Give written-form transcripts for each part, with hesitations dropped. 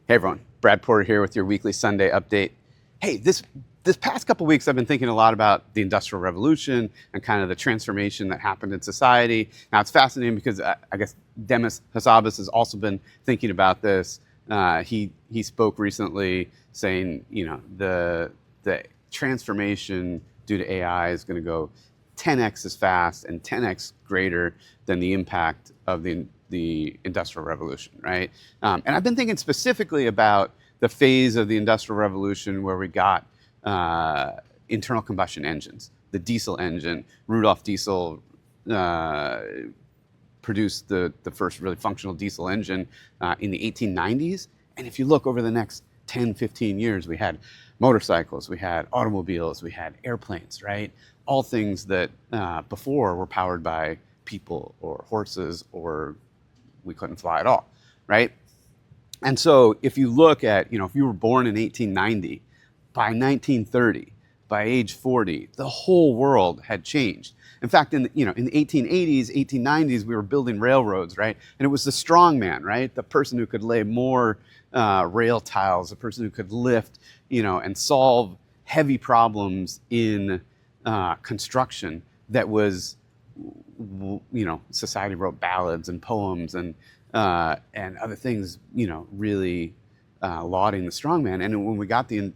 Hey everyone, Brad Porter here with your weekly Sunday update. Hey, this past couple weeks I've been thinking a lot about the Industrial Revolution and kind of the transformation that happened in society. Now it's fascinating because I guess Demis Hassabis has also been thinking about this. He spoke recently saying, the transformation due to AI is going to go 10x as fast and 10x greater than the impact of the Industrial Revolution, right? And I've been thinking specifically about the phase of the Industrial Revolution where we got internal combustion engines. The diesel engine, Rudolf Diesel produced the first really functional diesel engine in the 1890s. And if you look over the next 10, 15 years, we had motorcycles, we had automobiles, we had airplanes, right? All things that before were powered by people or horses, or we couldn't fly at all, right? And so if you look at, if you were born in 1890, by 1930, by age 40, the whole world had changed. In fact, in the 1880s, 1890s, we were building railroads, right? And it was the strong man, right? The person who could lay more rail tiles, the person who could lift, and solve heavy problems in construction that was, society wrote ballads and poems and other things, really lauding the strongman. And when we got the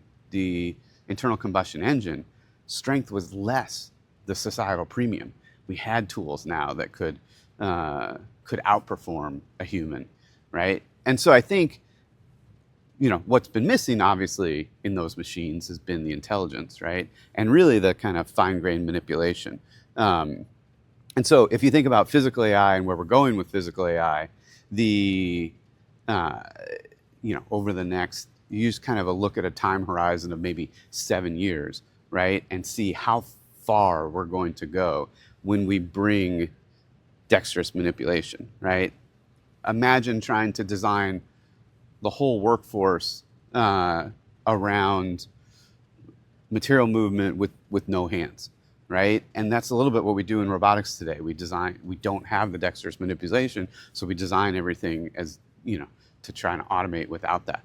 internal combustion engine, strength was less the societal premium. We had tools now that could outperform a human, right? And so I think, what's been missing, obviously, in those machines has been the intelligence, right? And really the kind of fine-grained manipulation. And so if you think about physical AI and where we're going with physical AI, over the next, you use kind of a look at a time horizon of maybe 7 years, right? And see how far we're going to go when we bring dexterous manipulation, right? Imagine trying to design the whole workforce around material movement with no hands, right? And that's a little bit what we do in robotics today. We don't have the dexterous manipulation, so we design everything as, to try and automate without that.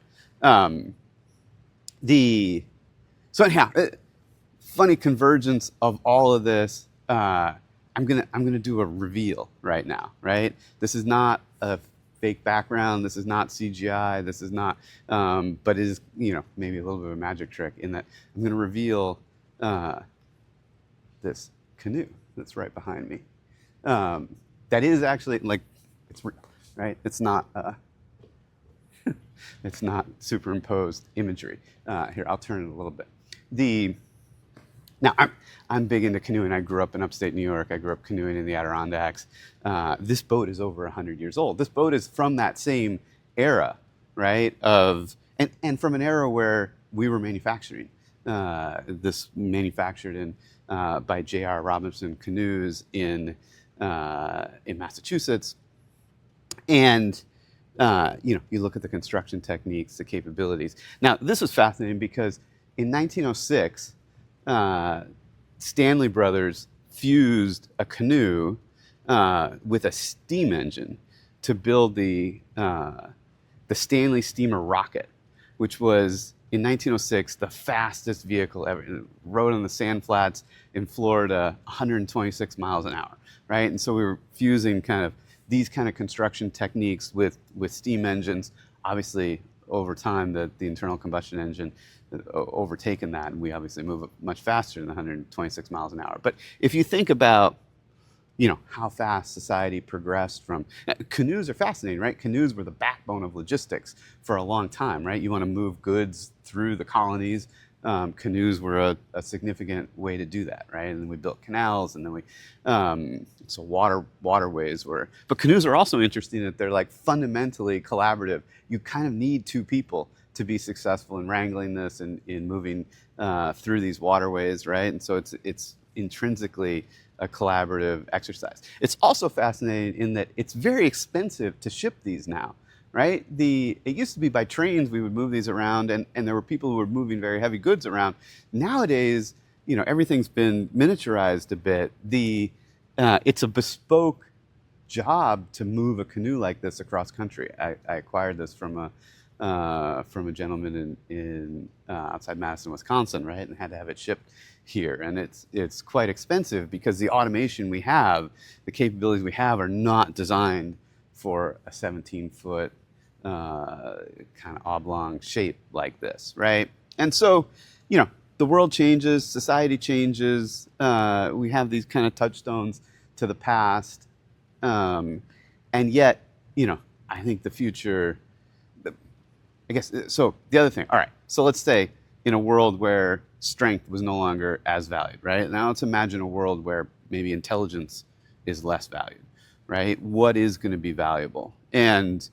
Funny convergence of all of this. I'm gonna do a reveal right now, right? This is not a fake background. This is not CGI. This is not, but it is, maybe a little bit of a magic trick in that I'm gonna reveal this canoe that's right behind me. That is actually it's real, right? It's not. It's not superimposed imagery. Here, I'll turn it a little bit. Now, I'm big into canoeing. I grew up in upstate New York. I grew up canoeing in the Adirondacks. This boat is over 100 years old. This boat is from that same era, right? And from an era where we were manufacturing. This manufactured by J.R. Robinson Canoes in Massachusetts. And you look at the construction techniques, the capabilities. Now, this was fascinating because in 1906, Stanley Brothers fused a canoe with a steam engine to build the Stanley Steamer Rocket, which was in 1906 the fastest vehicle ever. It rode on the sand flats in Florida 126 miles an hour, right? And so we were fusing kind of these kind of construction techniques with steam engines. Obviously, over time, the internal combustion engine overtaken that, and we obviously move much faster than 126 miles an hour. But if you think about, how fast society progressed from, canoes are fascinating, right? Canoes were the backbone of logistics for a long time, right? You want to move goods through the colonies. Canoes were a significant way to do that, right? And then we built canals, and then so waterways were. But canoes are also interesting that they're fundamentally collaborative. You kind of need two people to be successful in wrangling this and in moving through these waterways, right? And so it's intrinsically a collaborative exercise. It's also fascinating in that it's very expensive to ship these now, right? It used to be by trains we would move these around, and there were people who were moving very heavy goods around. Nowadays, everything's been miniaturized a bit. It's a bespoke job to move a canoe like this across country. I acquired this from from a gentleman in outside Madison, Wisconsin, right, and had to have it shipped here. And it's quite expensive because the automation we have, the capabilities we have, are not designed for a 17-foot kind of oblong shape like this, right? And so, the world changes, society changes. We have these kind of touchstones to the past, and yet, I think the future. I guess so. The other thing. All right. So let's say in a world where strength was no longer as valued, right? Now let's imagine a world where maybe intelligence is less valued, right? What is going to be valuable? And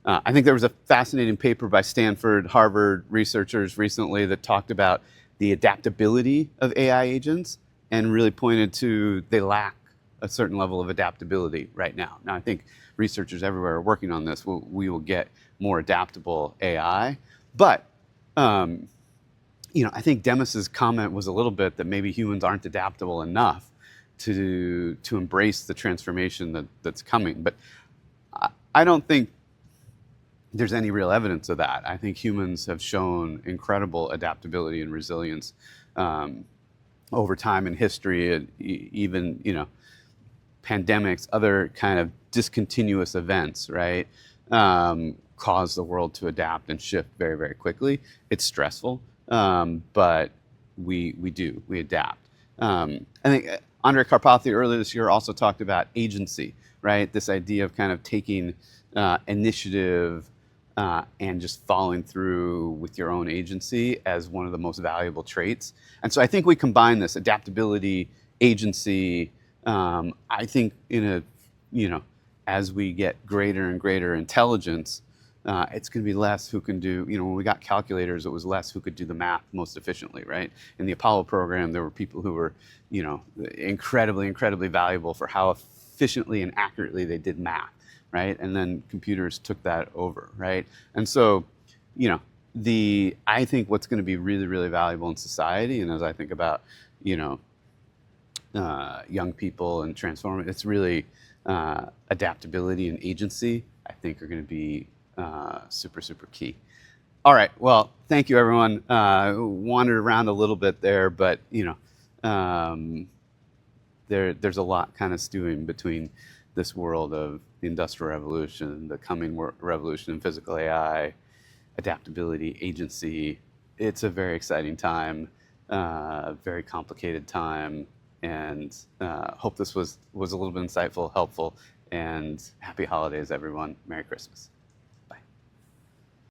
I think there was a fascinating paper by Stanford, Harvard researchers recently that talked about the adaptability of AI agents and really pointed to they lack a certain level of adaptability right now. Now, I think researchers everywhere are working on this. We will get more adaptable AI. But, I think Demis's comment was a little bit that maybe humans aren't adaptable enough to embrace the transformation that's coming. But I don't think there's any real evidence of that. I think humans have shown incredible adaptability and resilience over time in history, and even pandemics, other kind of discontinuous events, right, cause the world to adapt and shift very, very quickly. It's stressful, but we adapt. I think Andrej Karpathy earlier this year also talked about agency, right? This idea of kind of taking initiative and just following through with your own agency as one of the most valuable traits. And so I think we combine this adaptability, agency. I think as we get greater and greater intelligence, it's going to be less who can do, when we got calculators, it was less who could do the math most efficiently, right? In the Apollo program, there were people who were, incredibly, incredibly valuable for how efficiently and accurately they did math, right? And then computers took that over, right? And so, I think what's going to be really, really valuable in society, and as I think about, young people and transforming, it's really adaptability and agency, I think, are going to be super, super key. All right. Well, thank you, everyone. Wandered around a little bit there, but there's a lot kind of stewing between this world of the Industrial Revolution, the coming revolution in physical AI, adaptability, agency. It's a very exciting time, very complicated time, and hope this was a little bit insightful, helpful, and happy holidays, everyone. Merry Christmas.